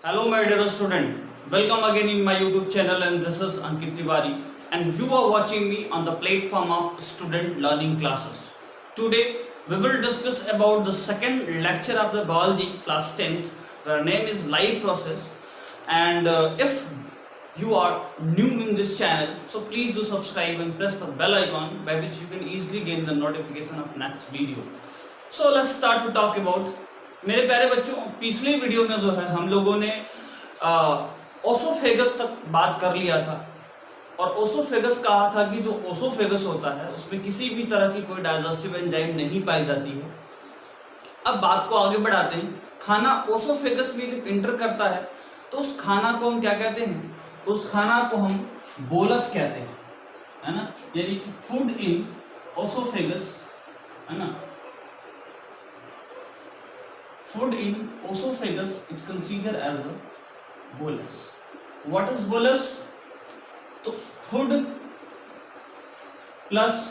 Hello my dear student, welcome again in my YouTube channel and this is Ankit Tiwari and you are watching me on the platform of student learning classes. Today we will discuss about the second lecture of the biology class 10th where name is life process and if you are new in this channel so please do subscribe and press the bell icon by which you can easily gain the notification of next video. So let's start to talk about मेरे प्यारे बच्चों पिछले video में जो है हम लोगों ने ओसोफेगस तक बात कर लिया था और ओसोफेगस कहा था कि जो ओसोफेगस होता है उसमें किसी भी तरह की कोई डाइजेस्टिव एंजाइम नहीं पाई जाती है। अब बात को आगे बढ़ाते हैं। खाना ओसोफेगस में जब इंटर करता है तो उस खाना को हम क्या कहते हैं? उस खाना को हम बोलस कहते हैं, है ना, यानी कि फूड इन ओसोफेगस, है ना। Food in esophagus is considered as a bolus. What is bolus? तो food plus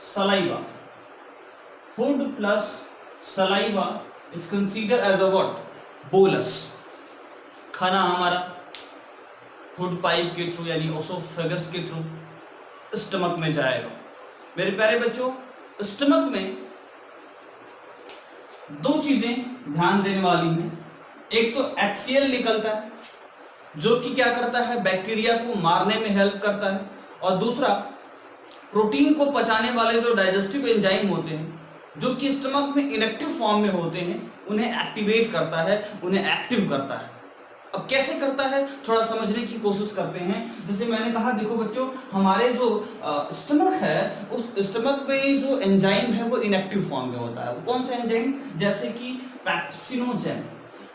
saliva. Food plus saliva is considered as a what? Bolus. खाना हमारा फूड पाइप के थ्रू यानी ओसोफेगस के थ्रू स्टमक में जाएगा। मेरे प्यारे बच्चों, स्टमक में दो चीजें ध्यान देने वाली हैं। एक तो HCl निकलता है जो कि क्या करता है, बैक्टीरिया को मारने में हेल्प करता है, और दूसरा प्रोटीन को पचाने वाले जो डाइजेस्टिव एंजाइम होते हैं जो कि स्टमक में इनएक्टिव फॉर्म में होते हैं उन्हें एक्टिवेट करता है, उन्हें एक्टिव करता है। अब कैसे करता है थोड़ा समझने की कोशिश करते हैं। जैसे मैंने कहा, देखो बच्चों, हमारे जो स्टमक है उस स्टमक में जो एंजाइम है वो इनएक्टिव फॉर्म में होता है। वो कौन सा एंजाइम? जैसे कि पेप्सिनोजेन।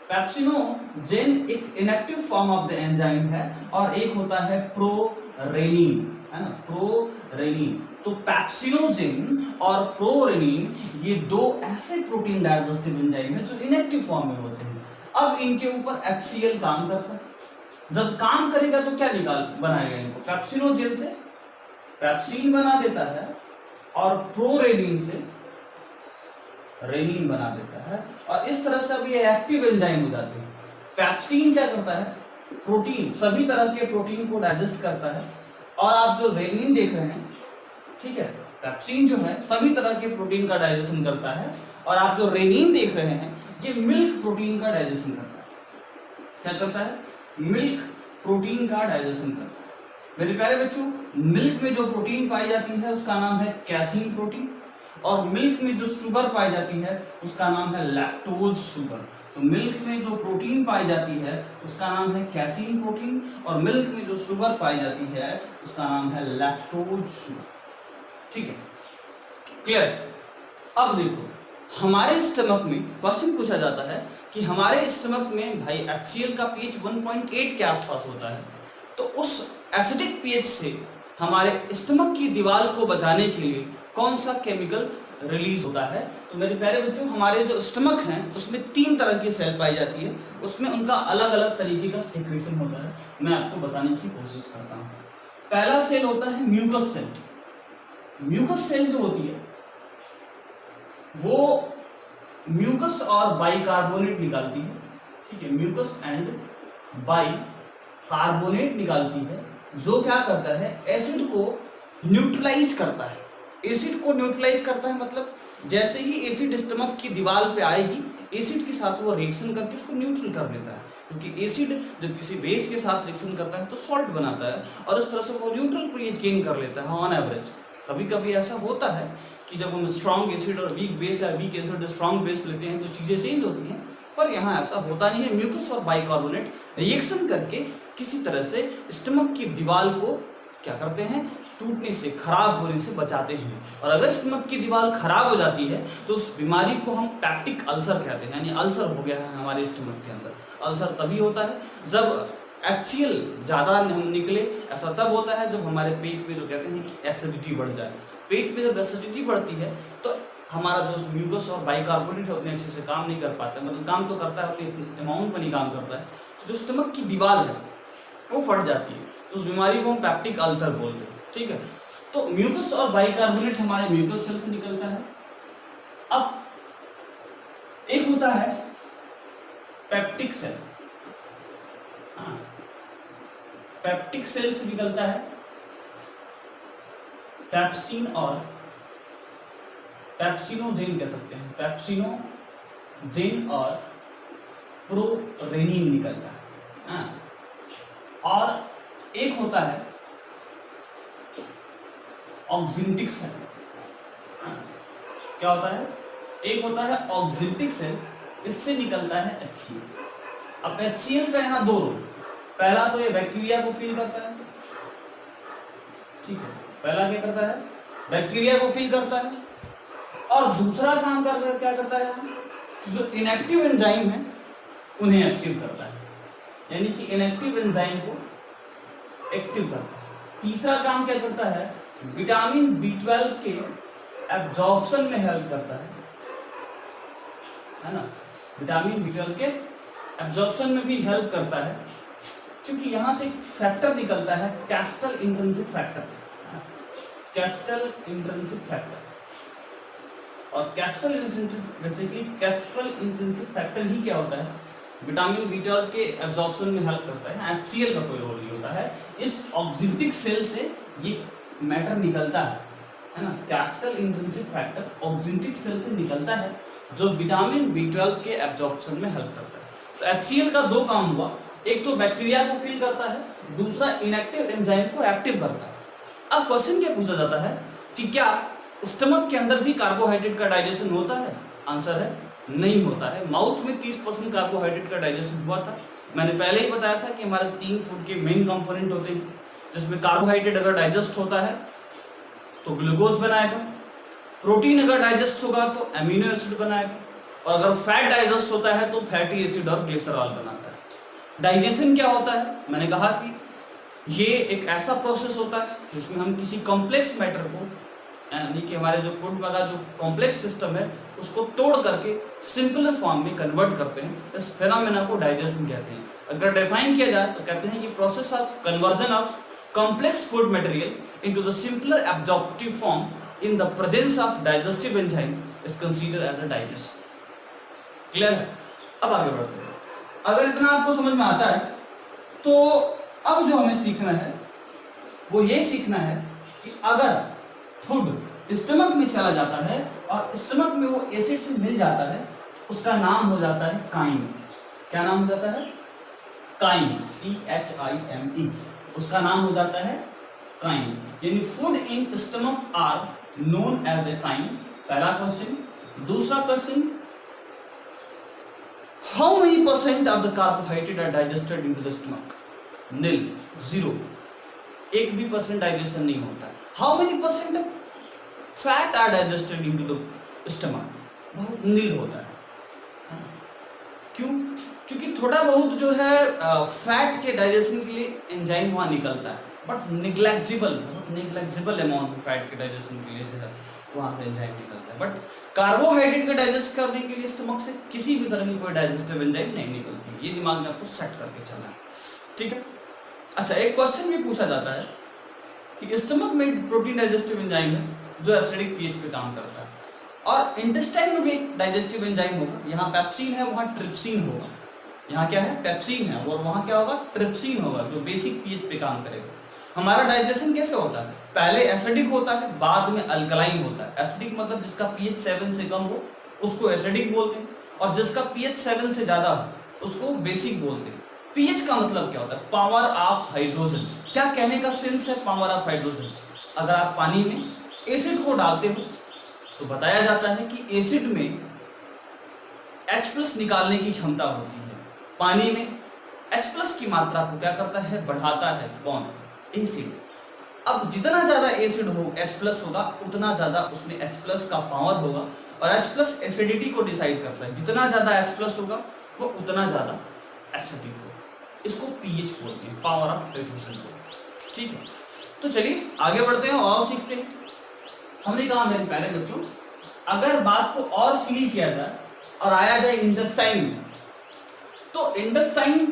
पेप्सिनोजेन एक inactive form of the enzyme है और एक होता है प्रोरेनिन, है ना, प्रोरेनिन। तो पेप्सिनोजेन और प्रोरेनिन ये दो ऐसे प्रोटीन डाइजेस्टिव एंजाइम है जो इनएक्टिव फॉर्म में होते हैं। अब इनके ऊपर HCl काम करता है। जब काम करेगा तो क्या बनाएगा इनको? पेप्सिनोजेन से पेप्सिन बना देता है और प्रोरेनिन से रेनिन बना देता है और इस तरह से अब ये एक्टिव एंजाइम हो जाते हैं। पेप्सिन क्या करता है? प्रोटीन, सभी तरह के प्रोटीन को डाइजेस्ट करता है। और आप जो रेनिन देख रहे हैं, ठीक है, पेप्सिन जो है सभी तरह के प्रोटीन का डाइजेशन करता है और आप जो रेनिन देख रहे हैं ये मिल्क प्रोटीन का डाइजेशन करता है। क्या करता है? मिल्क प्रोटीन का डाइजेशन करता है। मेरे प्यारे बच्चों, मिल्क में जो प्रोटीन पाई जाती है उसका नाम है कैसीन प्रोटीन और मिल्क में जो शुगर पाई जाती है उसका नाम है लैक्टोज शुगर। तो मिल्क में जो प्रोटीन पाई जाती है उसका नाम है कैसीन प्रोटीन और मिल्क में जो शुगर पाई जाती है उसका नाम है लैक्टोज शुगर। ठीक है, क्लियर? अब देखो, हमारे स्टमक में क्वेश्चन पूछा जाता है कि हमारे स्टमक में भाई HCl का pH 1.8 के आसपास होता है, तो उस एसिडिक pH से हमारे स्टमक की दीवार को बचाने के लिए कौन सा केमिकल रिलीज होता है? तो मेरे प्यारे बच्चों, हमारे जो स्टमक हैं उसमें 3 तरह की सेल पाई जाती है, उसमें उनका अलग अलग तरीके का सेक्रेशन होता है। मैं आपको बताने की कोशिश करता हूँ। पहला सेल होता है म्यूकस सेल। म्यूकस सेल जो होती है वो म्यूकस और बाइकार्बोनेट निकालती है। ठीक है, म्यूकस एंड बाइकार्बोनेट निकालती है जो क्या करता है, एसिड को न्यूट्रलाइज करता है। एसिड को न्यूट्रलाइज करता है मतलब जैसे ही एसिड स्टमक की दीवार पे आएगी एसिड के साथ वो रिएक्शन करके उसको न्यूट्रल कर देता है, क्योंकि एसिड जब किसी बेस के साथ रिएक्शन करता है तो सॉल्ट बनाता है और इस तरह से वो न्यूट्रल पीएच गेन कर लेता है ऑन एवरेज। कभी कभी ऐसा होता है कि जब हम स्ट्रॉन्ग एसिड और वीक बेस या वीक एसिड स्ट्रॉन्ग बेस लेते हैं तो चीज़ें चेंज होती हैं, पर यहाँ ऐसा होता नहीं है। म्यूकस और बाइकार्बोनेट रिएक्शन करके किसी तरह से स्टमक की दीवार को क्या करते हैं, टूटने से, खराब होने से बचाते हैं। और अगर स्टमक की दीवार खराब हो जाती है तो उस बीमारी को हम पैप्टिक अल्सर कहते हैं, यानी अल्सर हो गया है हमारे स्टमक के अंदर। अल्सर तभी होता है जब HCl ज़्यादा निकले। ऐसा तब होता है जब हमारे पेट में जो कहते हैं कि एसिडिटी बढ़ जाए। पेट में जब एसिडिटी बढ़ती है तो हमारा जो म्यूकस और बाइकार्बोनेट है उतने अच्छे से काम नहीं कर पाता, मतलब काम तो करता है अपने अमाउंट में नहीं काम करता है। तो जो स्टमक की दीवार है वो फट जाती है, तो उस बीमारी को हम पैप्टिक अल्सर बोलते हैं। ठीक है, तो म्यूकस और बाइकार्बोनेट हमारे म्यूकस सेल से निकलता है। अब एक होता है पेप्टिक सेल। पेप्टिक सेल से निकलता है पेप्सिन और पेप्सिनोजेन कह सकते हैं, पेप्सिनोजेन और प्रोरेनिन निकलता है। हाँ। और एक होता है ऑक्सिंटिक सेल। क्या होता है? एक होता है ऑक्सिंटिक सेल, इससे निकलता है HCl। अब HCl का यहाँ दो रोल, पहला तो ये बैक्टीरिया को किल करता है, ठीक है, पहला क्या करता है? बैक्टीरिया को किल करता है। और दूसरा काम क्या करता है? जो इनएक्टिव एंजाइम है उन्हें एक्टिव करता है, यानी कि इनएक्टिव एंजाइम को एक्टिव करता है। तीसरा काम क्या करता है? विटामिन B12 के एब्जॉर्प्शन में हेल्प करता है ना, विटामिन B12 के एब्जॉर्प्शन में भी हेल्प करता है, क्योंकि यहां से एक फैक्टर निकलता है castle intrinsic factor, castle intrinsic factor. और कैस्टल इंट्रिंसिक फैक्टर ही क्या होता है? विटामिन B12 के एब्जॉर्प्शन में हेल्प करता है। HCl का कोई रोल नहीं होता है। इस ऑक्सिंटिक सेल से ये मैटर निकलता है ना, कैस्टल इंट्रिंसिक फैक्टर ऑक्सिंटिक सेल से निकलता है जो विटामिन B12 के एब्जॉर्प्शन में हेल्प करता है। तो HCl का दो काम हुआ, एक तो बैक्टीरिया को किल करता है, दूसरा इनएक्टिव एंजाइम को एक्टिव करता है। अब क्वेश्चन क्या पूछा जाता है कि क्या स्टमक के अंदर भी कार्बोहाइड्रेट का डाइजेशन होता है? आंसर है नहीं होता है। माउथ में 30% कार्बोहाइड्रेट का डाइजेशन हुआ था। मैंने पहले ही बताया था कि हमारे 3 फूड के मेन कंपोनेंट होते हैं, जिसमें कार्बोहाइड्रेट अगर डाइजेस्ट होता है तो ग्लूकोज बनाएगा, प्रोटीन अगर डाइजेस्ट होगा तो अमीनो एसिड बनाएगा, और अगर फैट डाइजेस्ट होता है तो फैटी एसिड और ग्लिसरॉल बनाता है। डाइजेशन क्या होता है? मैंने कहा कि ये एक ऐसा प्रोसेस होता है जिसमें हम किसी कॉम्प्लेक्स मैटर को, यानी कि हमारे जो फूड का जो कॉम्प्लेक्स सिस्टम है उसको तोड़ करके सिंपलर फॉर्म में कन्वर्ट करते हैं। इस फेनोमेना को डाइजेशन कहते हैं। अगर डिफाइन किया जाए तो कहते हैं कि process of conversion of complex food material into the simpler absorptive form in the presence of digestive enzyme is considered as a digestion. Clear है? अब आगे बढ़ते हैं। अगर इतना आपको समझ में आता है तो अब जो हमें सीखना है वो ये सीखना है कि अगर फूड स्टमक में चला जाता है और स्टमक में वो एसिड से मिल जाता है, उसका नाम हो जाता है काइम। क्या नाम हो जाता है? Crime, CHIME। उसका नाम हो जाता है काइम, यानी food in stomach are known as a crime. पहला क्वेश्चन। दूसरा question, how many % of the carbohydrate are digested into the stomach? नील, 0, एक भी % डाइजेशन नहीं होता। How many % of fat are digested into the stomach? बहुत नील होता है। क्यों? क्योंकि थोड़ा बहुत जो है फैट के डाइजेशन के लिए एंजाइम वहां निकलता है, बट निग्लेक्जिबल, बहुत निग्लेक्जिबल अमाउंट फैट के डाइजेशन के लिए जो है वहां से एंजाइम निकलता है। बट कार्बोहाइड्रेट को डाइजेस्ट करने के लिए स्टमक से किसी भी तरह की कोई डाइजेस्टिव एंजाइम नहीं निकलती। ये दिमाग में आपको सेट करके चलना है, ठीक है? अच्छा, एक क्वेश्चन भी पूछा जाता है कि स्टमक में प्रोटीन डाइजेस्टिव एंजाइम है जो एसिडिक पीएच पे काम करता है, और इंटेस्टाइन में भी एक डाइजेस्टिव एंजाइम होगा। यहाँ पेप्सिन है, वहाँ ट्रिप्सिन होगा। यहाँ क्या है? पेप्सिन है, और वहाँ क्या होगा? ट्रिप्सिन होगा, जो बेसिक पीएच पे काम करेगा। हमारा डाइजेशन कैसे होता है? पहले एसिडिक होता है, बाद में अल्कलाइन होता है। एसिडिक मतलब जिसका पीएच 7 से कम हो उसको एसिडिक बोलते हैं, और जिसका पीएच 7 से ज्यादा हो उसको बेसिक बोलते हैं। पीएच का मतलब क्या होता है? Power of hydrogen. क्या कहने का सेंस है पावर ऑफ हाइड्रोजन? अगर आप पानी में एसिड को डालते हो तो बताया जाता है कि एसिड में H+ निकालने की क्षमता होती है। पानी में H+ की मात्रा को क्या करता है? बढ़ाता है कौन? एसिड। अब जितना ज्यादा एसिड हो H+ होगा उतना ज्यादा उसमें H+ का पावर होगा, और H+ एसिडिटी को डिसाइड करता है। जितना ज्यादा H+ होगा वो उतना ज्यादा एसिडिक होगा। इसको पीएच बोलते हैं, पावर ऑफ हाइड्रोजन बोलते हैं, ठीक है? तो चलिए आगे बढ़ते हैं और सीखते हैं। हमने कहा मेरे प्यारे बच्चों, अगर बात को और फील किया जाए और आया जाए इंटेस्टाइन में, तो इंटेस्टाइन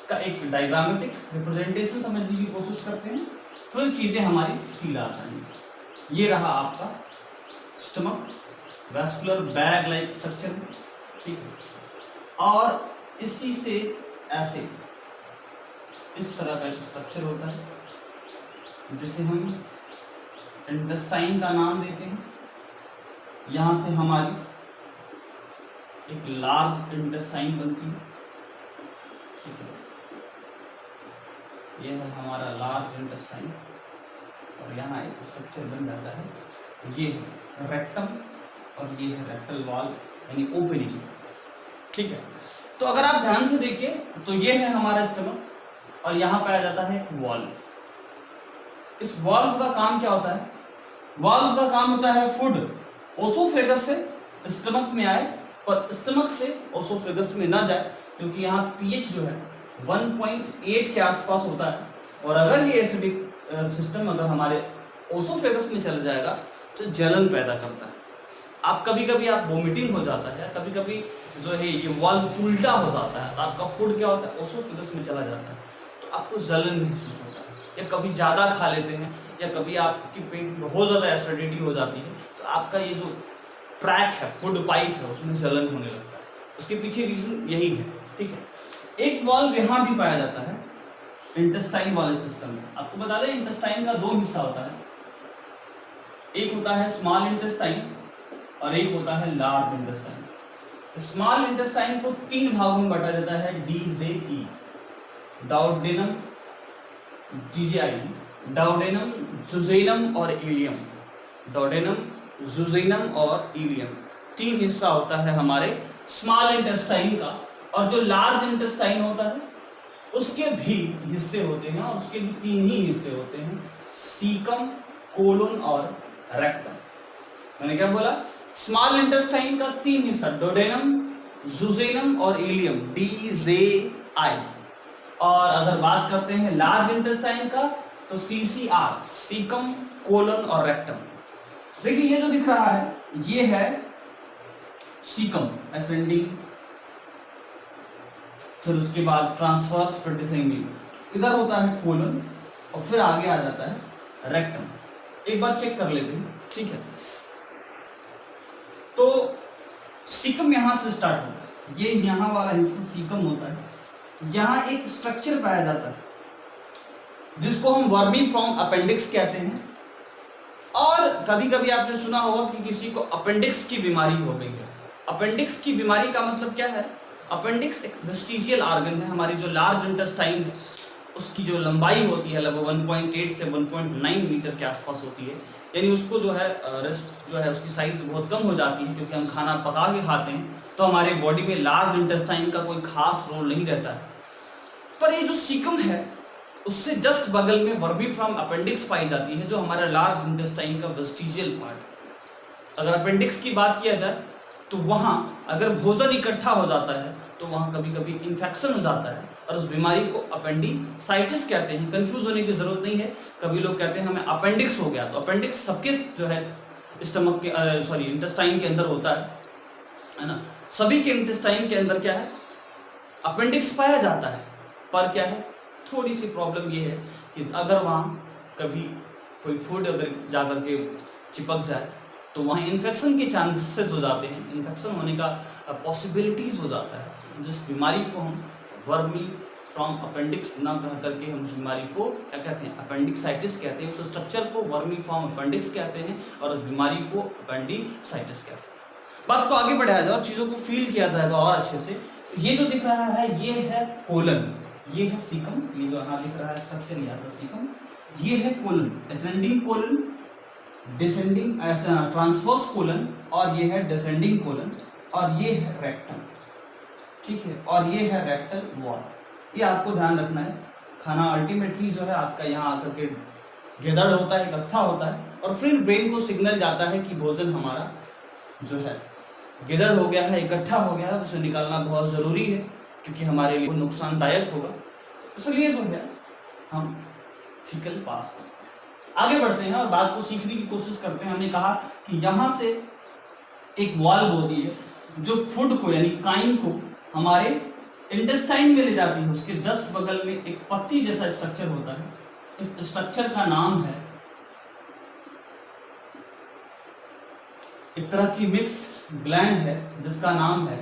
का एक डायग्रामेटिक रिप्रेजेंटेशन समझने की कोशिश करते हैं, फिर चीजें हमारी फील आ जाएंगी। ये रहा आपका stomach, vascular bag like structure, ठीक है? और इसी से ऐसे इस तरह का एक स्ट्रक्चर होता है जिसे हम इंटेस्टाइन का नाम देते हैं। यहाँ से हमारी एक लार्ज इंटेस्टाइन बनती है, ठीक है। यह है हमारा लार्ज इंटेस्टाइन और यहाँ एक स्ट्रक्चर बन जाता है, ये है रेक्टम और ये है रेक्टल वॉल यानी ओपनिंग, ठीक है। तो अगर आप ध्यान से देखिए तो ये है हमारा स्टमक और यहाँ पाया जाता है वॉल्व। इस वॉल्व का काम क्या होता है? वॉल्व का काम होता है फूड ओसोफेगस से स्टमक में आए पर स्टमक से ओसोफेगस में ना जाए, क्योंकि यहाँ पीएच जो है 1.8 के आसपास होता है और अगर ये एसिडिक सिस्टम अगर हमारे ओसोफेगस में चला जाएगा तो जलन पैदा करता है। आप कभी कभी आप वोमिटिंग हो जाता है, कभी कभी जो है ये वॉल्व उल्टा हो जाता है, आपका फूड क्या होता है ओसोफेगस में चला जाता है तो आपको जलन महसूस होता है, या कभी ज़्यादा खा लेते हैं या कभी आपकी पेट में बहुत ज़्यादा एसिडिटी हो जाती है तो आपका ये जो ट्रैक है फूड पाइप है उसमें जलन होने लगता है। उसके पीछे रीजन यही है, ठीक है। एक वॉल्व यहाँ भी पाया जाता है इंटेस्टाइन वाले सिस्टम में। आपको बता दें इंटेस्टाइन का दो हिस्सा होता है, एक होता है स्मॉल इंटेस्टाइन और एक होता है लार्ज इंटेस्टाइन। स्मॉल इंटेस्टाइन को तीन भागों में बांटा जाता है, DJE, डाउडेनम, DJI, डाउडेनम, जुजेनम और इलियम। डाउडेनम, जुजेनम और इलियम तीन हिस्सा होता है हमारे स्मॉल इंटेस्टाइन का। और जो लार्ज इंटेस्टाइन होता है उसके भी हिस्से होते हैं और उसके भी तीन ही हिस्से होते हैं, सीकम, कोलन और रेक्टम। मैंने क्या बोला? स्मॉल इंटेस्टाइन का तीन हिस्सा, डोडेनम, जुजेनम और इलियम, DJI। और अगर बात करते हैं लार्ज इंटेस्टाइन का तो CCR, सीकम, कोलन और रेक्टम। देखिए ये जो दिख रहा है ये है सीकम, असेंडिंग, फिर उसके बाद ट्रांसवर्स, फिर डिसेंडिंग। इधर होता है कोलन और फिर आगे आ जाता है रेक्टम। एक बार चेक कर लेते हैं, ठीक है। तो सीकम यहां से स्टार्ट होता है, ये यहां वाला हिस्सा सीकम होता है। यहां एक स्ट्रक्चर पाया जाता है जिसको हम वर्मीफॉर्म अपेंडिक्स कहते हैं। और कभी कभी आपने सुना होगा कि किसी को अपेंडिक्स की बीमारी हो गई है। अपेंडिक्स की बीमारी का मतलब क्या है? अपेंडिक्स एक वेस्टिजियल ऑर्गन है, हमारी जो लार्ज इंटेस्टाइन है उसकी जो लंबाई होती है लगभग 1.8 से 1.9 मीटर के आसपास होती है। यानी उसको जो है रेस्ट जो है उसकी साइज बहुत कम हो जाती है, क्योंकि हम खाना पका के खाते हैं तो हमारे बॉडी में लार्ज इंटेस्टाइन का कोई खास रोल नहीं रहता है। पर ये जो सीकम है उससे जस्ट बगल में वर्मीफॉर्म अपेंडिक्स पाई जाती है, जो हमारा लार्ज इंटेस्टाइन का वेस्टिजियल पार्ट है। अगर अपेंडिक्स की बात किया जाए तो वहाँ अगर भोजन इकट्ठा हो जाता है तो वहाँ कभी कभी इन्फेक्शन हो जाता है और उस बीमारी को अपेंडिसाइटिस कहते हैं। कंफ्यूज होने की जरूरत नहीं है, कभी लोग कहते हैं हमें अपेंडिक्स हो गया, तो अपेंडिक्स सबके जो है स्टमक के इंटेस्टाइन के अंदर होता है ना। सभी के इंटेस्टाइन के अंदर क्या है? अपेंडिक्स पाया जाता है। पर क्या है, थोड़ी सी प्रॉब्लम ये है कि अगर वहाँ कभी कोई फूड अगर जाकर के चिपक जाए तो वहाँ इन्फेक्शन के चांसेस हो जाते हैं, इन्फेक्शन होने का पॉसिबिलिटीज हो जाता है, जिस बीमारी को हम वर्मी फ्रॉम अपेंडिक्स ना कह करके हम उस बीमारी को क्या कहते हैं? अपेंडिक्साइटिस कहते हैं। उस स्ट्रक्चर को वर्मी फ्रॉम अपेंडिक्स कहते हैं और उस बीमारी को अपेंडिसाइटिस कहते हैं। बात को आगे बढ़ाया जाए और चीज़ों को फील किया जाएगा और अच्छे से। ये जो दिख रहा है ये है कोलन, ये है सीकम, ये जो यहाँ दिख रहा है स्ट्रक्चर यहाँ का सीकम, ये है colon, ascending colon, descending transverse colon, और ये है डिसेंडिंग कोलन, और ये है रेक्टम, ठीक है, और ये है रेक्टल वॉल। ये आपको ध्यान रखना है। खाना अल्टीमेटली जो है आपका यहाँ आकर के गैदर्ड होता है, इकट्ठा होता है, और फिर ब्रेन को सिग्नल जाता है कि भोजन हमारा जो है गैदर्ड हो गया है, इकट्ठा हो गया है, उसे निकालना बहुत ज़रूरी है क्योंकि हमारे लिए नुकसानदायक होगा। इसलिए जो है हम फीकल पास करते हैं। आगे बढ़ते हैं और बात को सीखने की कोशिश करते हैं। हमने कहा कि यहाँ से एक वाल्व होती है जो फूड को यानी काइन को हमारे इंटेस्टाइन में ले जाती है। उसके जस्ट बगल में एक पत्ती जैसा स्ट्रक्चर होता है। इस स्ट्रक्चर का नाम है, एक तरह की मिक्स ग्लैंड है जिसका नाम है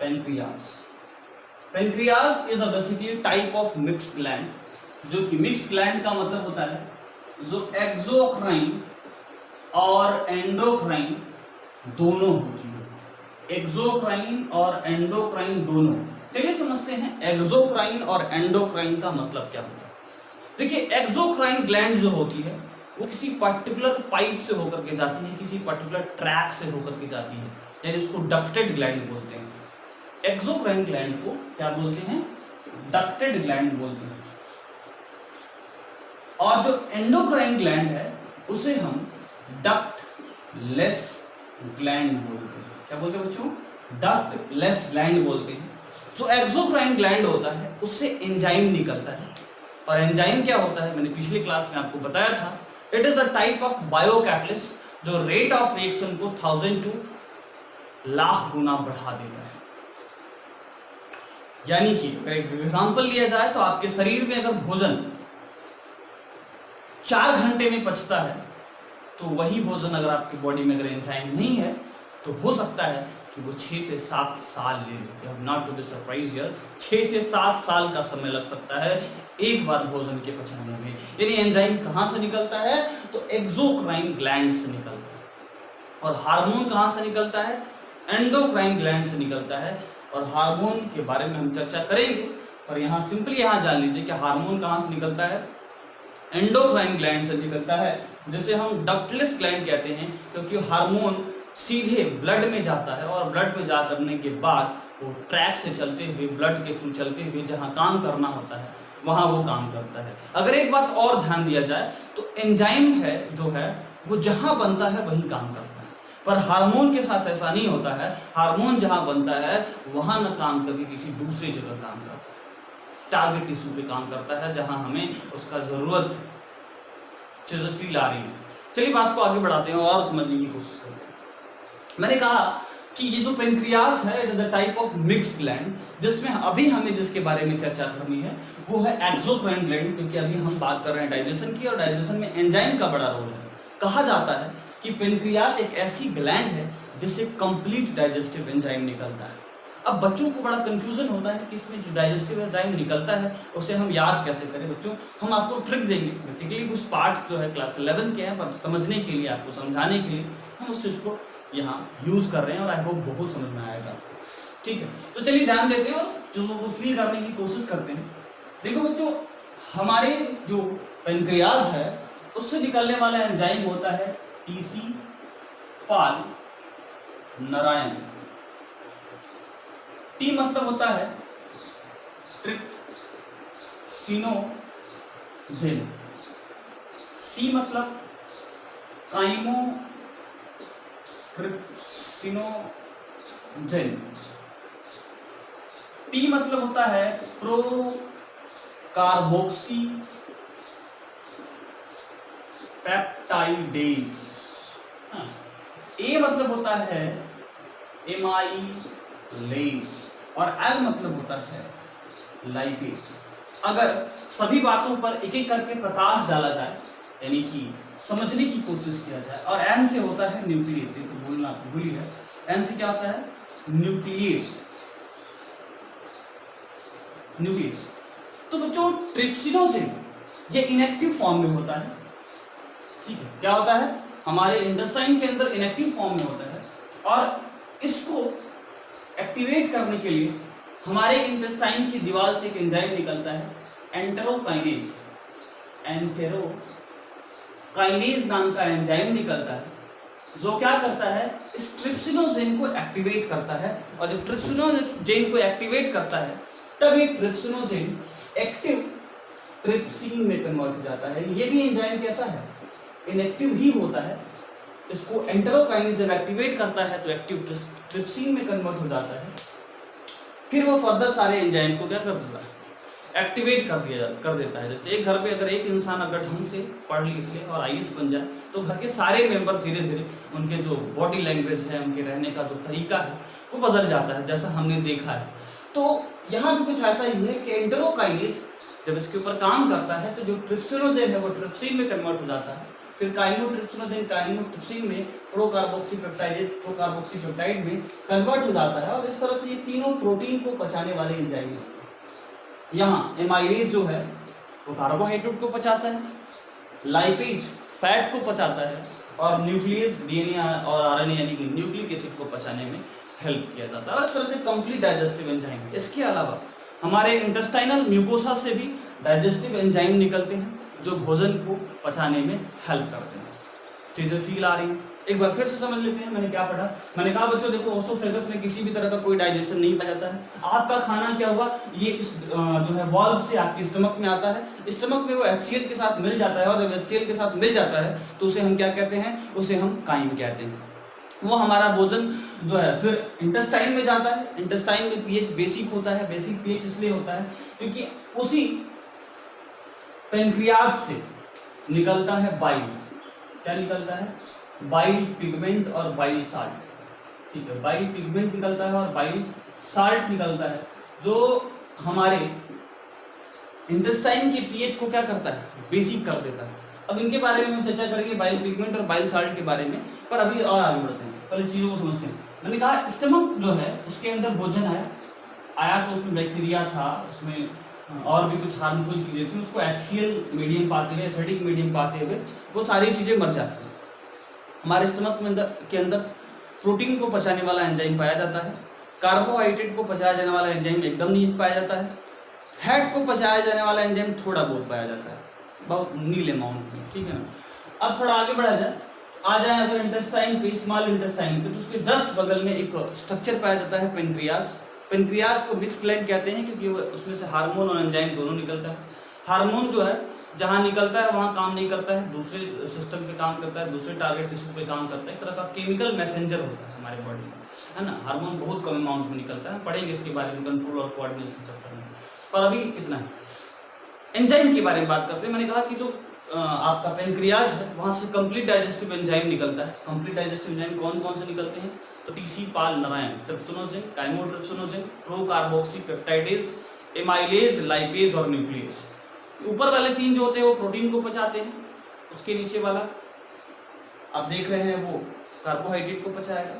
pancreas. Pancreas is basically type of mix gland, जो कि मिक्स ग्लैंड का मतलब होता है जो एक्सोक्राइन और एंडोक्राइन दोनों होती है। एक्सोक्राइन और एंडोक्राइन दोनों। चलिए समझते हैं एक्सोक्राइन और एंडोक्राइन का मतलब क्या होता है। देखिए एक्सोक्राइन ग्लैंड जो होती है वो किसी पर्टिकुलर पाइप से होकर के जाती है, किसी पर्टिकुलर ट्रैक से होकर के जाती है, यानी इसको डक्टेड ग्लैंड बोलते हैं। एक्सोक्राइन ग्लैंड को क्या बोलते हैं? डक्टेड ग्लैंड बोलते हैं। और जो एंडोक्राइन ग्लैंड है उसे हम डक्टलेस ग्लैंड बोलते हैं। क्या बोलते हैं बच्चों? डक्टलेस ग्लैंड बोलते हैं। जो एक्सोक्राइन ग्लैंड होता है उससे एंजाइम निकलता है, और एंजाइम क्या होता है मैंने पिछली क्लास में आपको बताया था। It is a type of biocatalyst जो रेट ऑफ रिएक्शन को 1000 टू लाख गुना बढ़ा देता है। यानी कि अगर एक एग्जांपल लिया जाए तो आपके शरीर में अगर भोजन 4 घंटे में पचता है तो वही भोजन अगर आपकी बॉडी में अगर एंजाइम नहीं है तो हो सकता है कि वो 6 से 7 साल ले ले। Not to be surprise here, 6 से 7 साल का समय लग सकता है एक बार भोजन के पचाने में। यानी एंजाइम कहाँ से निकलता है? तो एक्सोक्राइन ग्लैंड से निकलता है। और हार्मोन कहाँ से निकलता है? एंडोक्राइन ग्लैंड से निकलता है। और हार्मोन के बारे में हम चर्चा करेंगे, और यहाँ सिंपली यहाँ जान लीजिए कि हार्मोन कहाँ से निकलता है? एंडोक्राइन ग्लैंड से निकलता है, जिसे हम डक्टलेस ग्लैंड कहते हैं, क्योंकि हार्मोन सीधे ब्लड में जाता है और ब्लड में जा करने के बाद वो ट्रैक से चलते हुए, ब्लड के थ्रू चलते हुए जहाँ काम करना होता है वहाँ वो काम करता है। अगर एक बात और ध्यान दिया जाए तो एंजाइम है जो है वो जहाँ बनता है वहीं काम करता है, पर हार्मोन के साथ ऐसा नहीं होता है। हार्मोन जहाँ बनता है वहाँ न काम करके किसी दूसरी जगह काम करता है, टारगेट टिश्यू पे काम करता है जहाँ हमें उसका जरूरत है, चीजें फील आ रही है। चलिए बात को आगे बढ़ाते हैं और समझने की कोशिश करते हैं। मैंने कहा कि ये जो पेनक्रियाज है it is a type of mix gland, जिसमें अभी हमें जिसके बारे में चर्चा करनी है वो है एक्सोक्राइन ग्लैंड, क्योंकि अभी हम बात कर रहे हैं डाइजेशन की, और डाइजेशन में एंजाइम का बड़ा रोल है। कहा जाता है कि पेनक्रियाज एक ऐसी ग्लैंड है जिससे कंप्लीट डाइजेस्टिव एंजाइम निकलता है। अब बच्चों को बड़ा कंफ्यूजन होता है कि इसमें जो डाइजेस्टिव एंजाइम निकलता है उसे हम याद कैसे करें। बच्चों हम आपको ट्रिक देंगे, बेसिकली कुछ पार्ट जो है क्लास 11 के हैं, पर समझने के लिए, आपको समझाने के लिए हम उस चीज़ को यहाँ यूज कर रहे हैं, और आई होप बहुत समझ में आएगा। ठीक है, तो चलिए ध्यान देते हैं और चीज़ों को फील करने की कोशिश करते हैं। देखो बच्चों, हमारे जो पेनक्रियाज है उससे निकलने वाला एंजाइम होता है टीसी पाल नारायण। टी मतलब होता है ट्रिप्सिनोजेन, सी मतलब काइमोट्रिप्सिनोजेन, पी मतलब होता है प्रो कार्बोक्सी पेप्टाइडेज, ए मतलब होता है एमाइलेज, और एल मतलब होता है लाइपेज। अगर सभी बातों पर एक एक करके प्रकाश डाला जाए, यानी कि समझने की कोशिश किया जाए, और एन से होता है न्यूक्लियस, ये तो बोलना भूल ही है। एन से क्या होता है? न्यूक्लियस। न्यूक्लियस। तो बच्चों ट्रिप्सिनोजेन ये इनएक्टिव फॉर्म में होता है। ठीक है, क्या होता है? हमारे इंटेस्टाइन के अंदर इनएक्टिव फॉर्म में होता है, और इसको एक्टिवेट करने के लिए हमारे इंटेस्टाइन की दीवार से एक एंजाइम निकलता है एंटेरोकाइनेज। एंटेरोकाइनेज नाम का एंजाइम निकलता है जो क्या करता है? इस ट्रिप्सिनोजेन को एक्टिवेट करता है, और जब ट्रिप्सिनोजेन को एक्टिवेट करता है तब ये ट्रिप्सिनोजेन एक्टिव ट्रिप्सिन में कन्वर्ट हो जाता है। ये भी एंजाइम कैसा है? इनएक्टिव ही होता है। इसको एंटेरोकाइनेज जब एक्टिवेट करता है तो एक्टिव ट्रिप्सिन में कन्वर्ट हो जाता है, फिर वो फर्दर सारे एंजाइम को क्या कर देता है? एक्टिवेट कर देता है। जैसे एक घर पे अगर एक इंसान अगर ढंग से पढ़ लिख ले और आईएएस बन जाए तो घर के सारे मेंबर धीरे धीरे उनके जो बॉडी लैंग्वेज है, उनके रहने का जो तरीका है वो बदल जाता है, जैसा हमने देखा है। तो यहाँ भी कुछ ऐसा ही है कि एंटेरोकाइनेज जब इसके ऊपर काम करता है तो जो ट्रिप्सिनोजेन है वो ट्रिप्सिन में कन्वर्ट हो जाता है, फिर काइमोट्रिप्सिन में प्रोकार्बोक्सीपेप्टाइड में कन्वर्ट हो जाता है और इस तरह से ये तीनों प्रोटीन को पचाने वाले एंजाइम हैं। यहाँ एमाइलेज जो है वो कार्बोहाइड्रेट को पचाता है, लाइपेज फैट को पचाता है और न्यूक्लियस डीएनए और आरएनए यानी कि न्यूक्लिक एसिड को पचाने में हेल्प किया जाता है और इस तरह से कंप्लीट डाइजेस्टिव एंजाइम है। इसके अलावा हमारे इंटेस्टाइनल म्यूकोसा से भी डाइजेस्टिव एंजाइम निकलते हैं जो भोजन को पचाने में हेल्प करते हैं। चीजें फील आ रही हैं, एक बार फिर से समझ लेते हैं। मैंने क्या पढ़ा, मैंने कहा बच्चों देखो ओसोफेगस में किसी भी तरह का कोई डाइजेशन नहीं पाया जाता है। आपका खाना क्या हुआ, ये इस जो है वॉल्व से आपके स्टमक में आता है, स्टमक में वो HCl के साथ मिल जाता है और जब HCl के साथ मिल जाता है तो उसे हम क्या कहते हैं, उसे हम काइम कहते हैं। वो हमारा भोजन जो है फिर इंटेस्टाइन में जाता है। इंटेस्टाइन में पीएच बेसिक होता है, बेसिक पीएच इसलिए होता है क्योंकि उसी पेनक्रियाज से निकलता है बाइल। क्या निकलता है, बाइल पिगमेंट और बाइल साल्ट। ठीक है, बाइल पिगमेंट निकलता है और बाइल साल्ट निकलता है जो हमारे इंटेस्टाइन के पीएच को क्या करता है, बेसिक कर देता है। अब इनके बारे में हम चर्चा करेंगे, बाइल पिगमेंट और बाइल साल्ट के बारे में, पर अभी और आगे बढ़ते हैं, पहले चीजों को समझते हैं। मैंने कहा स्टमक जो है उसके अंदर भोजन आया तो उसमें बैक्टीरिया था, उसमें और भी कुछ हार्मफुल चीजें थी, उसको HCl मीडियम पाते हुए, एसिडिक मीडियम पाते हुए वो सारी चीजें मर जाती हैं। हमारे स्टमक के अंदर प्रोटीन को पचाने वाला एंजाइम पाया जाता है, कार्बोहाइड्रेट को पचाया जाने वाला एंजाइम एकदम नहीं पाया जाता है, फैट को पचाया जाने वाला एंजाइम थोड़ा बहुत पाया जाता है, बहुत नील अमाउंट में। ठीक है ना, अब थोड़ा आगे बढ़ा जाए, आ जाए अगर इंटेस्टाइन पे, स्मॉल इंटेस्टाइन पे, तो उसके जस्ट बगल में एक स्ट्रक्चर पाया जाता है पेनक्रियास। पेनक्रियास को मिक्स ग्लैंड कहते हैं क्योंकि उसमें से हार्मोन और एंजाइम दोनों निकलता है। हार्मोन जो है जहाँ निकलता है वहाँ काम नहीं करता है, दूसरे सिस्टम पे काम करता है, दूसरे टारगेट टिश्यू पे काम करता है। एक तरह का केमिकल मैसेंजर होता है हमारे बॉडी में, है ना। हार्मोन बहुत कम अमाउंट में निकलता है, पढ़ेंगे इसके बारे में कंट्रोल और कोऑर्डिनेशन चैप्टर में, पर अभी इतना है। एंजाइम के बारे में बात करते हैं। मैंने कहा कि जो आपका पेनक्रियाज है वहाँ से कंप्लीट डाइजेस्टिव एंजाइम निकलता है। कंप्लीट डाइजेस्टिव एंजाइम कौन कौन से निकलते हैं, तो TC Pal Narayan, trypsinogen, chymotrypsinogen, procarboxypeptidase, amylase, lipase और न्यूक्लियस। ऊपर वाले तीन जो होते हैं वो प्रोटीन को पचाते हैं, उसके नीचे वाला आप देख रहे हैं वो कार्बोहाइड्रेट को पचाएगा,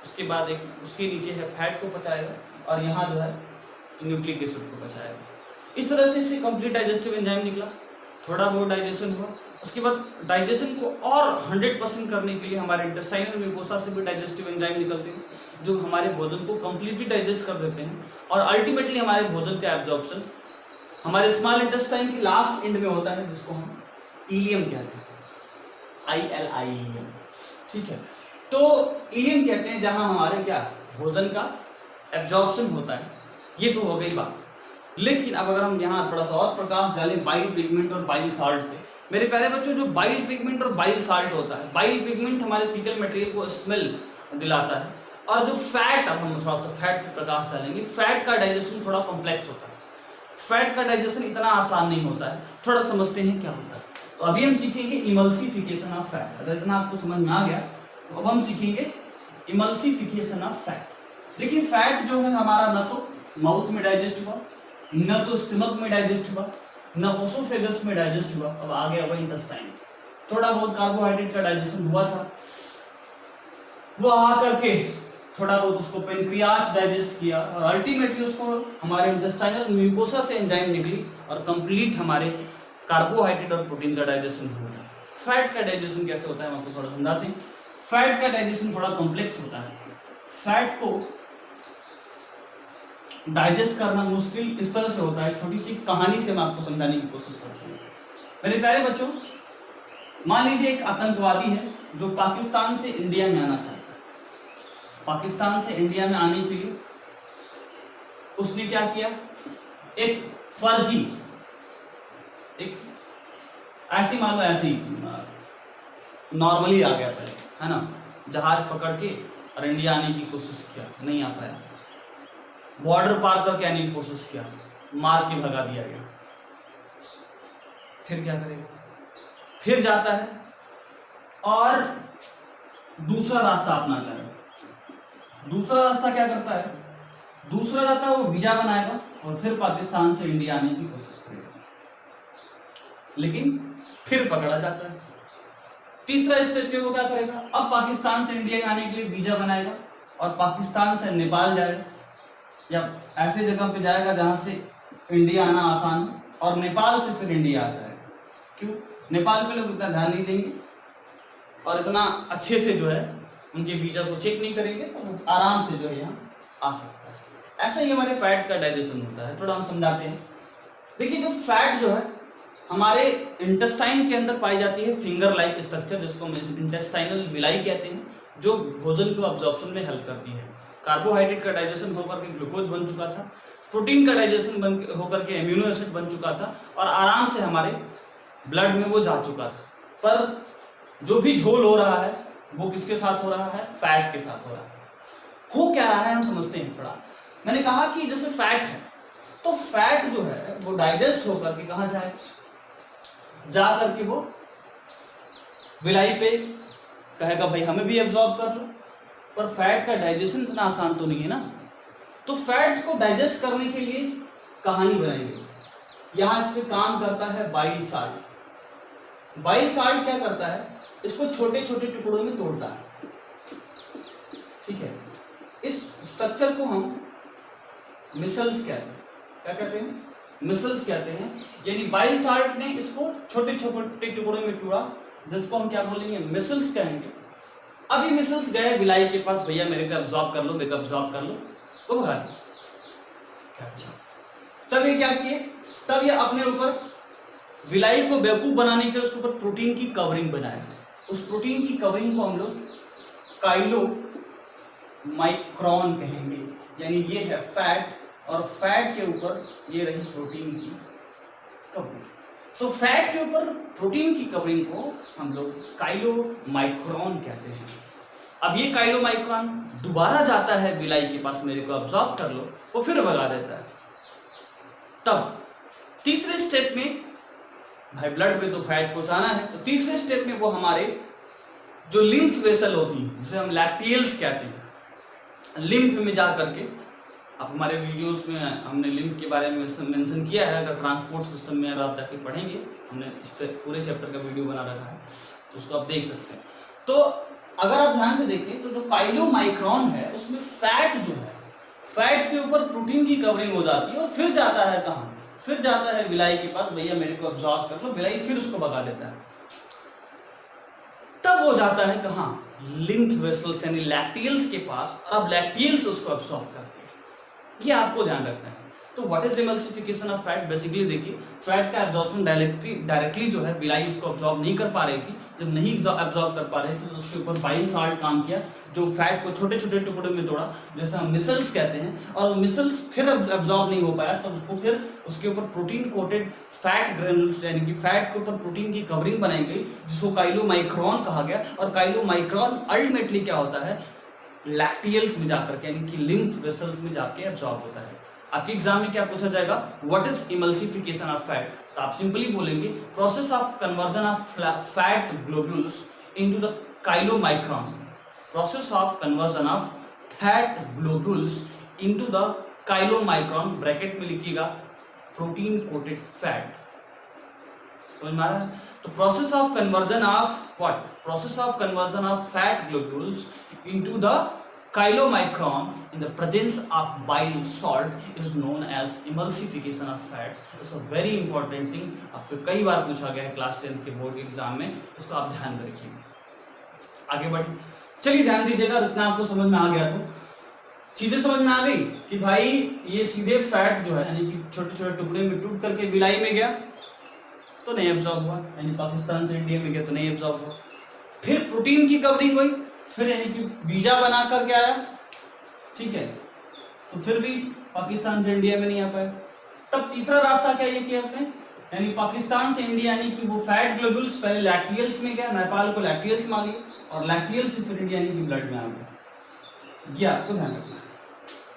उसके बाद एक उसके नीचे है फैट को पचाएगा और यहाँ जो है न्यूक्लिक एसिड को पचाएगा। इस तरह से इससे कंप्लीट डाइजेस्टिव एंजाइम निकला, थोड़ा बहुत डाइजेशन हुआ। उसके बाद डाइजेशन को और 100% करने के लिए हमारे इंटेस्टाइनल म्यूकोसा से भी डाइजेस्टिव एंजाइम निकलते हैं जो हमारे भोजन को कंप्लीटली डाइजेस्ट कर देते हैं और अल्टीमेटली हमारे भोजन का एब्जॉर्प्शन हमारे स्मॉल इंटेस्टाइन के लास्ट एंड में होता है, जिसको हम इलियम कहते हैं, ILIEM। ठीक है, तो इलियम कहते हैं जहां हमारे क्या भोजन का एब्जॉर्प्शन होता है। ये तो हो गई बात, लेकिन अब अगर हम यहाँ थोड़ा सा और प्रकाश डालें बाइल पिगमेंट और बाइल साल्ट पे। मेरे प्यारे बच्चों, जो बाइल पिगमेंट और बाइल साल्ट होता है, बाइल पिगमेंट हमारे फीकल मटेरियल को स्मेल दिलाता है और जो फैट, अब हम थोड़ा सा फैट पे प्रकाश डालेंगे, फैट का डाइजेशन थोड़ा कॉम्प्लेक्स होता है। फैट का डाइजेशन इतना आसान नहीं होता है, थोड़ा समझते हैं क्या होता है। तो अभी हम सीखेंगे इमल्सिफिकेशन ऑफ फैट। अगर इतना आपको समझ में आ गया तो अब हम सीखेंगे इमल्सिफिकेशन ऑफ फैट। देखिए फैट जो है हमारा न तो माउथ में डाइजेस्ट हुआ, न तो स्टमक में डाइजेस्ट हुआ, न ओसोफेगस में डाइजेस्ट हुआ, अब आ गया वही इंटेस्टाइन। थोड़ा बहुत कार्बोहाइड्रेट का डाइजेशन हुआ था, वो आ करके थोड़ा बहुत उसको पेनक्रियाज डाइजेस्ट किया और अल्टीमेटली उसको हमारे इंटेस्टाइनल म्यूकोसा से एंजाइम निकली और कंप्लीट हमारे कार्बोहाइड्रेट और प्रोटीन का डाइजेशन हो गया। फैट का डाइजेशन कैसे होता है हम आपको थोड़ा समझाते हैं। फैट का डाइजेशन थोड़ा कॉम्प्लेक्स होता है। फैट को डाइजेस्ट करना मुश्किल इस तरह से होता है, छोटी सी कहानी से मैं आपको समझाने की कोशिश करता हूँ। मेरे प्यारे बच्चों, मान लीजिए एक आतंकवादी है जो पाकिस्तान से इंडिया में आना चाहता है। पाकिस्तान से इंडिया में आने के लिए उसने क्या किया, एक फर्जी, एक ऐसी मान लो ऐसे ही नॉर्मली आ गया पहले, है ना, जहाज पकड़ के और इंडिया आने की कोशिश किया, नहीं आ पाया। बॉर्डर पार करके आने की कोशिश किया, मार के भगा दिया गया। फिर क्या करेगा, फिर जाता है और दूसरा रास्ता अपनाता है। दूसरा रास्ता क्या करता है, दूसरा रास्ता वो वीजा बनाएगा और फिर पाकिस्तान से इंडिया आने की कोशिश करेगा, लेकिन फिर पकड़ा जाता है। तीसरा स्टेप पे वो क्या करेगा, अब पाकिस्तान से इंडिया आने के लिए वीजा बनाएगा और पाकिस्तान से नेपाल जाएगा या ऐसे जगह पे जाएगा जहां से इंडिया आना आसान हो, और नेपाल से फिर इंडिया आ जाएगा। क्यों? नेपाल में लोग इतना ध्यान नहीं देंगे और इतना अच्छे से जो है उनके वीजा को चेक नहीं करेंगे, तो आराम से जो है यहाँ आ सकता है। ऐसा ही हमारे फैट का डाइजेशन होता है। थोड़ा हम समझाते हैं। देखिए, जो फैट जो है हमारे इंटेस्टाइन के अंदर पाई जाती है, फिंगर लाइक स्ट्रक्चर, जिसको हम इंटेस्टाइनल विलाई कहते हैं, जो भोजन को अब्जॉर्प्शन में हेल्प करती है। कार्बोहाइड्रेट का डाइजेशन होकर के ग्लूकोज बन चुका था, प्रोटीन का डाइजेशन होकर के एम्यूनो एसिड बन चुका था और आराम से हमारे ब्लड में वो जा चुका था। पर जो भी झोल हो रहा है वो किसके साथ हो रहा है? फैट के साथ हो रहा है। हो क्या रहा है हम समझते हैं थोड़ा। मैंने कहा कि जैसे फैट है तो फैट जो है वो डाइजेस्ट होकर के कहाँ जाए, जा करके वो विलाई पे कहेगा भाई हमें भी एब्जॉर्ब कर लो, पर फैट का डाइजेशन इतना आसान तो नहीं है ना। तो फैट को डाइजेस्ट करने के लिए कहानी बनाई गई। यहाँ इस पे काम करता है बाइल साल्ट। बाइल साल्ट क्या करता है? इसको छोटे छोटे टुकड़ों में तोड़ता है। ठीक है, इस स्ट्रक्चर को हम मिसल्स कहते हैं। क्या कहते हैं? मिसल्स कहते हैं। यानी बाइल साल्ट ने इसको छोटे छोटे टुकड़ों में तोड़ा, जिसको हम क्या बोलेंगे? मिसल्स कहेंगे। अभी मिसल्स गए विलाई के पास, भैया मेरे को एब्जॉर्ब कर लो, मेरे को एब्जॉर्ब कर लो, वो भगा दिया। अच्छा, तब ये क्या किए? तब ये अपने ऊपर विलाई को बेवकूफ बनाने के लिए उसके ऊपर प्रोटीन की कवरिंग बनाए। उस प्रोटीन की कवरिंग को हम लोग काइलो माइक्रोन कहेंगे। यानी ये है फैट और फैट के ऊपर ये रही प्रोटीन की कवरिंग। तो फैट के ऊपर प्रोटीन की कवरिंग को हम लोग काइलो माइक्रोन कहते हैं। अब ये काइलो माइक्रोन दोबारा जाता है विलाई के पास, मेरे को अब्जॉर्ब कर लो, वो फिर भगा देता है। तब तीसरे स्टेप में भाई ब्लड में तो फैट पहुंचाना है, तो तीसरे स्टेप में वो हमारे जो लिम्फ वेसल होती है, जिसे हम लैक्टियल्स कहते हैं, लिम्फ में जा करके, अब हमारे वीडियोस में हमने लिम्फ के बारे में मेंशन किया है। अगर ट्रांसपोर्ट सिस्टम में अगर आप जाके पढ़ेंगे, हमने इस पर पूरे चैप्टर का वीडियो बना रखा है, तो उसको आप देख सकते हैं। तो अगर आप ध्यान से देखें तो जो काइलोमाइक्रोन है उसमें फैट जो है, फैट के ऊपर प्रोटीन की कवरिंग हो जाती है और फिर जाता है कहाँ? फिर जाता है विलाई के पास, भैया मेरे को अब्जॉर्ब कर लो। विलाई फिर उसको भगा देता है। तब वो जाता है कहाँ? लिम्फ वेसल्स यानी लैक्टियल्स के पास, और अब लैक्टियल्स उसको अब्सॉर्ब करती है। ये आपको ध्यान रखना है। तो what is emulsification of fat? Basically देखिए, फैट का एब्जॉर्प्शन डायरेक्टली जो है विलाई उसको अब्सॉर्ब नहीं कर पा रही थी। जब नहीं एब्जॉर्ब कर पा रहे थे तो उसके ऊपर बाइल साल्ट काम किया, जो फैट को छोटे छोटे टुकड़ों में तोड़ा, जैसे हम मिसल्स कहते हैं, और मिसल्स फिर एब्जॉर्ब नहीं हो पाया, तो उसको फिर उसके ऊपर प्रोटीन कोटेड फैट ग्रेनुल्स यानी कि फैट के ऊपर प्रोटीन की कवरिंग बनाई गई, जिसको काइलोमाइक्रोन कहा गया। और काइलोमाइक्रोन अल्टीमेटली क्या होता है? लैक्टियल्स में जाकर के यानी कि लिम्फ वेसल्स में जाके एब्जॉर्ब होता है। आपके एग्जाम में क्या पूछा जाएगा? What is emulsification of fat? तो आप सिंपली बोलेंगे process of conversion of fat globules into the chylomicron. Process of conversion of fat globules into the chylomicron, bracket में लिखिएगा प्रोटीन कोटेड फैट। समझ में आ रहा है? तो process of conversion of what? Process of conversion of fat globules into the chylomicron in the presence of bile salt is known as emulsification of fats. It's a very important thing. आपको कई बार पूछा गया है class 10th के board exam में, इसको आप ध्यान में रखिए। आगे बढ़िए, चलिए ध्यान दीजिएगा। जितना आपको समझ में आ गया तो चीजें समझ में आ गई कि भाई ये सीधे फैट जो है यानी कि छोटे छोटे टुकड़े में टूट करके विलाई में गया तो नहीं एब्जॉर्ब हुआ, यानी पाकिस्तान से इंडिया में गया तो नहीं एब्जॉर्ब हुआ। फिर प्रोटीन की कवरिंग हुई, फिर यानी कि वीजा बना करके आया, ठीक है, तो फिर भी पाकिस्तान से इंडिया में नहीं आ पाया। तब तीसरा रास्ता क्या ये किया उसने, यानी पाकिस्तान से इंडिया यानी कि वो फैट ग्लोब्यूल्स पहले लैक्टियल्स में गया, नेपाल को लैक्टियल्स में आ गया और लैक्टियल्स से फिर इंडिया यानी कि ब्लड में आ गया। ये आपको ध्यान रखना है।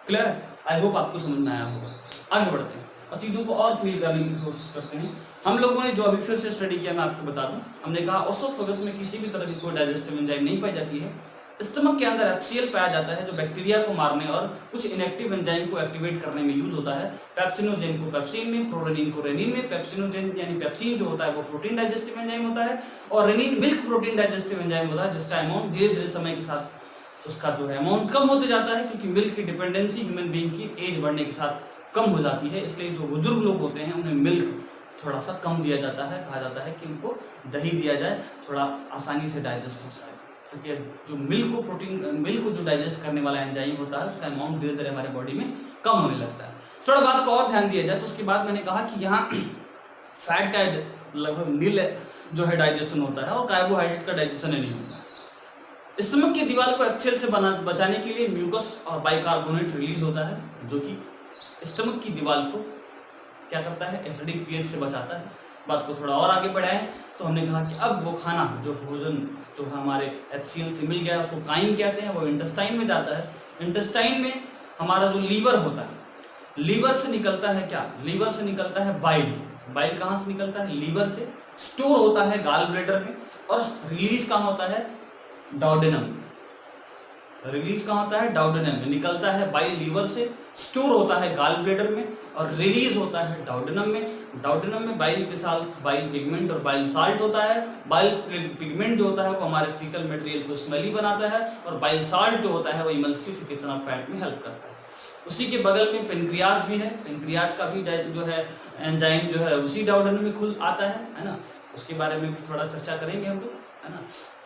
क्लियर है? आई होप आपको समझ में आया होगा। आगे बढ़ते हैं और चीज़ों को और फील करने की कोशिश करते हैं। हम लोगों ने जो अभी फिर से स्टडी किया मैं आपको बता दूं, हमने कहा ओसोफेगस में किसी भी तरह की कोई डाइजेस्टिव एंजाइम नहीं पाई जाती है, स्टमक के अंदर HCl पाया जाता है जो बैक्टीरिया को मारने और कुछ इनएक्टिव एंजाइम को एक्टिवेट करने में यूज होता है। पेप्सिनोजेन को पेप्सिन में, प्रोरेनिन को रेनिन में। पेप्सिनोजेन यानी पेप्सिन जो होता है वो प्रोटीन डाइजेस्टिव एंजाइम होता है और rennin milk protein digestive enzyme होता है, जिसका अमाउंट धीरे धीरे समय के साथ उसका जो है अमाउंट कम होते जाता है, क्योंकि मिल्क की डिपेंडेंसी ह्यूमन बीइंग की एज बढ़ने के साथ कम हो जाती है। इसलिए जो बुजुर्ग लोग होते हैं उन्हें मिल्क थोड़ा सा कम दिया जाता है, कहा जाता है कि उनको दही दिया जाए, थोड़ा आसानी से डाइजेस्ट हो सके, क्योंकि जो मिल्क को जो डाइजेस्ट करने वाला एंजाइम होता है उसका अमाउंट धीरे धीरे हमारे बॉडी में कम होने लगता है। थोड़ा बात को और ध्यान दिया जाए तो उसके बाद मैंने कहा कि यहाँ फैट का लगभग नील जो है डाइजेशन होता है और कार्बोहाइड्रेट का डाइजेशन नहीं होता है। स्टमक की दीवार को HCl से बचाने के लिए म्यूकस और बाइकार्बोनेट रिलीज होता है, जो कि स्टमक की दीवार को क्या करता है, एसिडिक पीएच से बचाता है। बात को थोड़ा और आगे बढ़ाएं तो हमने कहा कि अब वो खाना जो भोजन जो हमारे HCl से मिल गया उसको काइम कहते हैं, वो इंटेस्टाइन में जाता है। इंटेस्टाइन में हमारा जो लीवर होता है, लीवर से निकलता है क्या, लीवर से निकलता है बाइल। बाइल कहाँ से निकलता है, लीवर से। स्टोर होता है गाल ब्लैडर में और रिलीज कहाँ होता है, डाउडेनम। रिलीज कहाँ होता है, डाउडेनम में। निकलता है बाइल लीवर से, स्टोर होता है गाल ब्लैडर में और रिलीज होता है डाउडेनम में। डाउडेनम में बाइल के साथ बाइल पिगमेंट और बाइल साल्ट होता है। बाइल पिगमेंट जो होता है वो हमारे फीकल मटेरियल को स्मेली बनाता है और बाइल साल्ट जो होता है वो इमल्सिफिकेशन ऑफ फैट में हेल्प करता है। उसी के बगल में पेनक्रियाज भी है, पेनक्रियाज का भी जो है एंजाइम जो है उसी डाउडेनम में खुल आता है ना। उसके बारे में भी थोड़ा चर्चा करेंगे हम लोग, है ना,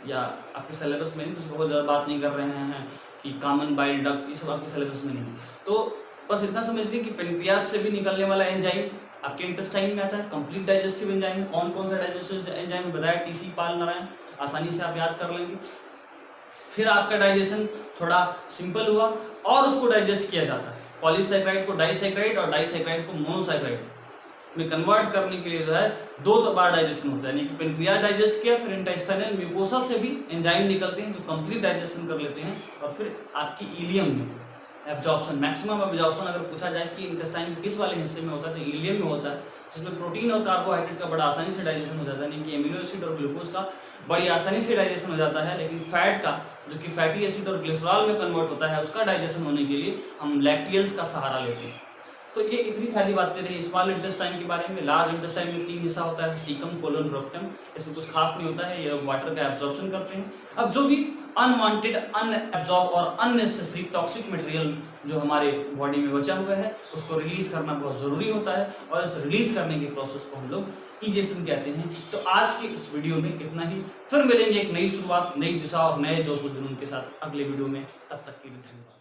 या आपके सिलेबस में नहीं, तो बहुत ज़्यादा बात नहीं कर रहे हैं कि कॉमन बाइल डक्ट ये सब आपके सिलेबस में नहीं। तो बस इतना समझ लीजिए कि पेनक्रियाज से भी निकलने वाला एंजाइम आपके इंटेस्टाइन में आता है, कंप्लीट डाइजेस्टिव एंजाइम। कौन कौन सा डाइजेस्टिव एंजाइम बताया, TC पाल नारायण, आसानी से आप याद कर लेंगे। फिर आपका डाइजेशन थोड़ा सिंपल हुआ और उसको डाइजेस्ट किया जाता है। पॉलीसैकेराइड को डाइसैकेराइड और डाइसैकेराइड को मोनोसैकेराइड में कन्वर्ट करने के लिए जो है 2 बार डाइजेशन होता है, यानी कि पेनक्रियाज डाइजेस्ट किया, फिर इंटेस्टाइनल म्यूकोसा से भी एंजाइम निकलते हैं जो कंप्लीट डाइजेशन कर लेते हैं और फिर आपकी इलियम में एब्जॉर्प्शन, मैक्सिमम एब्जॉर्प्शन अगर पूछा जाए कि इंटेस्टाइन किस वाले हिस्से में होता है तो इलियम में होता है, जिसमें प्रोटीन और कार्बोहाइड्रेट का बड़ा आसानी से डाइजेशन हो जाता है, यानी कि एमिनो एसिड और ग्लूकोज का बड़ी आसानी से डाइजेशन हो जाता है। लेकिन फैट का जो कि फैटी एसिड और ग्लिसरॉल में कन्वर्ट होता है उसका डाइजेशन होने के लिए हम लैक्टियल्स का सहारा लेते हैं। तो ये इतनी सारी बातें रही स्मॉल इंटेस्टाइन के बारे में। लार्ज इंटेस्टाइन में 3 हिस्सा होता है, सीकम, कोलन, रेक्टम। इसमें कुछ खास नहीं होता है, ये वाटर का एब्जॉर्प्शन करते हैं। अब जो भी अनवांटेड, अनएब्जॉर्ब और अननेसेसरी टॉक्सिक मटेरियल जो हमारे बॉडी में बचा हुआ है उसको रिलीज करना बहुत ज़रूरी होता है और इस रिलीज करने के प्रोसेस को हम लोग इजेशन कहते हैं। तो आज की इस वीडियो में इतना ही, फिर मिलेंगे एक नई शुरुआत, नई दिशा और नए जोश व जुनून के साथ अगले वीडियो में। तब तक के लिए धन्यवाद।